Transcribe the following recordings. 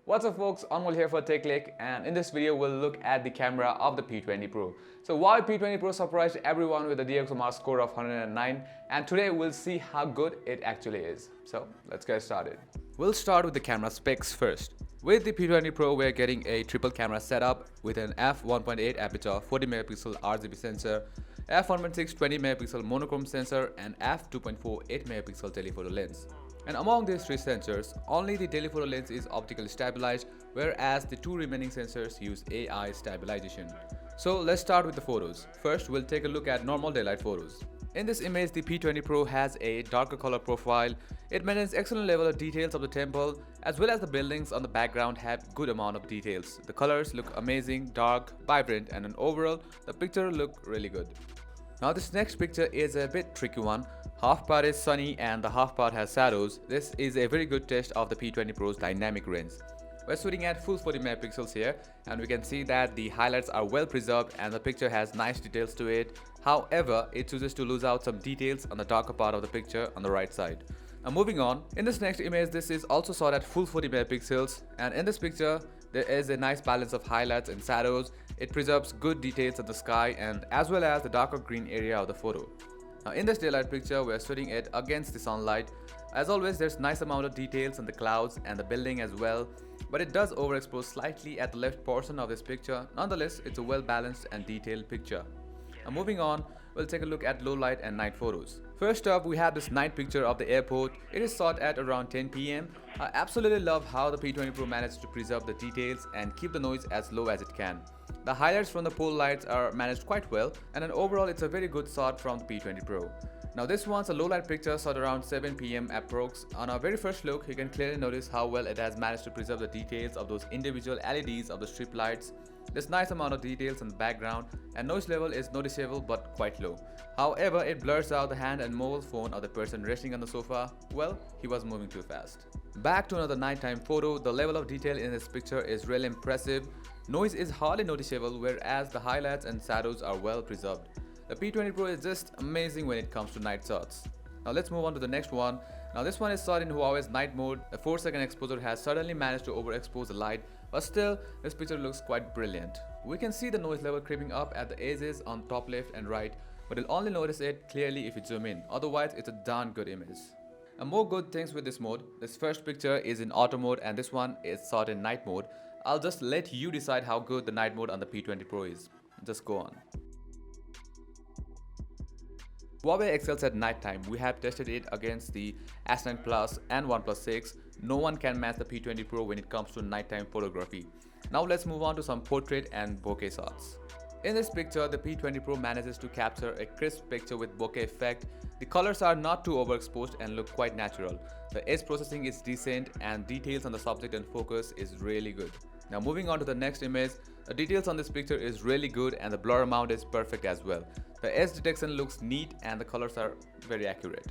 What's up folks, Anmol here for TechLekh, and in this video we'll look at the camera of the P20 Pro. So Huawei P20 Pro surprised everyone with a DxOMark score of 109, and today we'll see how good it actually is. So let's get started. We'll start with the camera specs first. With the P20 Pro, we're getting a triple camera setup with an f1.8 aperture 40 megapixel RGB sensor, f1.6 20 megapixel monochrome sensor, and f2.4 8 megapixel telephoto lens. And among these three sensors, only the telephoto lens is optically stabilized, whereas the two remaining sensors use AI stabilization. So let's start with the photos. First, we'll take a look at normal daylight photos. In this image, the P20 Pro has a darker color profile. It maintains excellent level of details of the temple, as well as the buildings on the background have good amount of details. The colors look amazing, dark, vibrant, and in overall, the picture look really good. Now this next picture is a bit tricky one. Half part is sunny and the half part has shadows. This is a very good test of the P20 Pro's dynamic range. We're shooting at full 40 megapixels here, and we can see that the highlights are well preserved and the picture has nice details to it. However, it chooses to lose out some details on the darker part of the picture on the right side. Now moving on, in this next image, this is also shot at full 40 megapixels, and in this picture there is a nice balance of highlights and shadows. It preserves good details of the sky and as well as the darker green area of the photo. Now in this daylight picture, we are shooting it against the sunlight. As always, there's nice amount of details on the clouds and the building as well, but it does overexpose slightly at the left portion of this picture. Nonetheless, it's a well balanced and detailed picture. Now moving on, we'll take a look at low light and night photos. First up, we have this night picture of the airport. It is shot at around 10 PM. I absolutely love how the P20 Pro managed to preserve the details and keep the noise as low as it can. The highlights from the pole lights are managed quite well, and then overall it's a very good shot from the P20 Pro. Now this one's a low light picture shot around 7 PM approx. On our very first look, you can clearly notice how well it has managed to preserve the details of those individual LEDs of the strip lights. There's nice amount of details in the background, and noise level is noticeable but quite low. However, it blurs out the hand and mobile phone of the person resting on the sofa. Well, he was moving too fast. Back to another nighttime photo, the level of detail in this picture is really impressive. Noise is hardly noticeable, whereas the highlights and shadows are well preserved. The P20 Pro is just amazing when it comes to night shots. Now let's move on to the next one. Now this one is shot in Huawei's night mode. The 4-second exposure has suddenly managed to overexpose the light, but still this picture looks quite brilliant. We can see the noise level creeping up at the edges on top left and right, but you'll only notice it clearly if you zoom in. Otherwise, it's a darn good image. And more good things with this mode. This first picture is in auto mode and this one is shot in night mode. I'll just let you decide how good the night mode on the P20 Pro is. Just go on. Huawei excels at nighttime. We have tested it against the S9 Plus and OnePlus 6. No one can match the P20 Pro when it comes to nighttime photography. Now let's move on to some portrait and bokeh shots. In this picture, the P20 Pro manages to capture a crisp picture with bokeh effect. The colors are not too overexposed and look quite natural. The edge processing is decent and details on the subject and focus is really good. Now moving on to the next image, the details on this picture is really good and the blur amount is perfect as well. The edge detection looks neat and the colors are very accurate.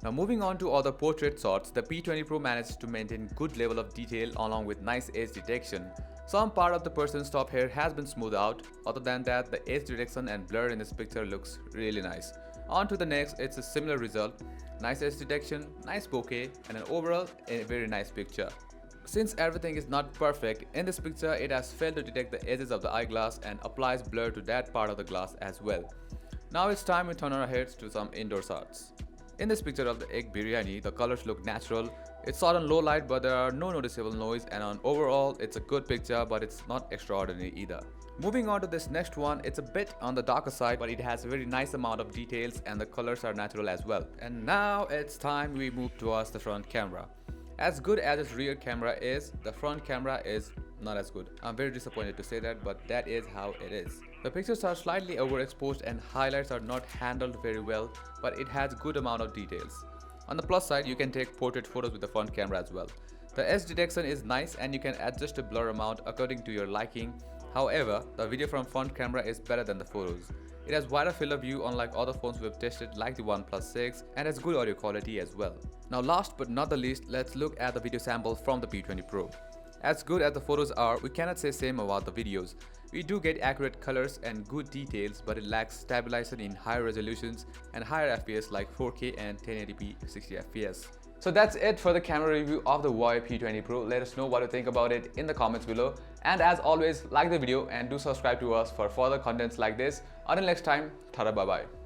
Now moving on to other portrait shots, the P20 Pro managed to maintain good level of detail along with nice edge detection. Some part of the person's top hair has been smoothed out. Other than that, the edge detection and blur in this picture looks really nice. On to the next, it's a similar result. Nice edge detection, nice bokeh, and an overall a very nice picture. Since everything is not perfect, in this picture it has failed to detect the edges of the eyeglass and applies blur to that part of the glass as well. Now it's time we turn our heads to some indoor shots. In this picture of the egg biryani, the colors look natural. It's shot on low light but there are no noticeable noise, and on overall it's a good picture but it's not extraordinary either. Moving on to this next one, it's a bit on the darker side but it has a very nice amount of details and the colors are natural as well. And now it's time we move towards the front camera. As good as its rear camera is, the front camera is not as good. I'm very disappointed to say that, but that is how it is. The pictures are slightly overexposed and highlights are not handled very well, but it has good amount of details. On the plus side, you can take portrait photos with the front camera as well. The edge detection is nice and you can adjust the blur amount according to your liking. However, the video from front camera is better than the photos. It has wider field of view unlike other phones we've tested like the OnePlus 6, and has good audio quality as well. Now last but not the least, let's look at the video sample from the P20 Pro. As good as the photos are, we cannot say same about the videos. We do get accurate colors and good details, but it lacks stabilization in higher resolutions and higher FPS like 4K and 1080p 60 FPS. So that's it for the camera review of the Huawei P20 Pro. Let us know what you think about it in the comments below. And as always, like the video and do subscribe to us for further contents like this. Until next time, tada bye bye.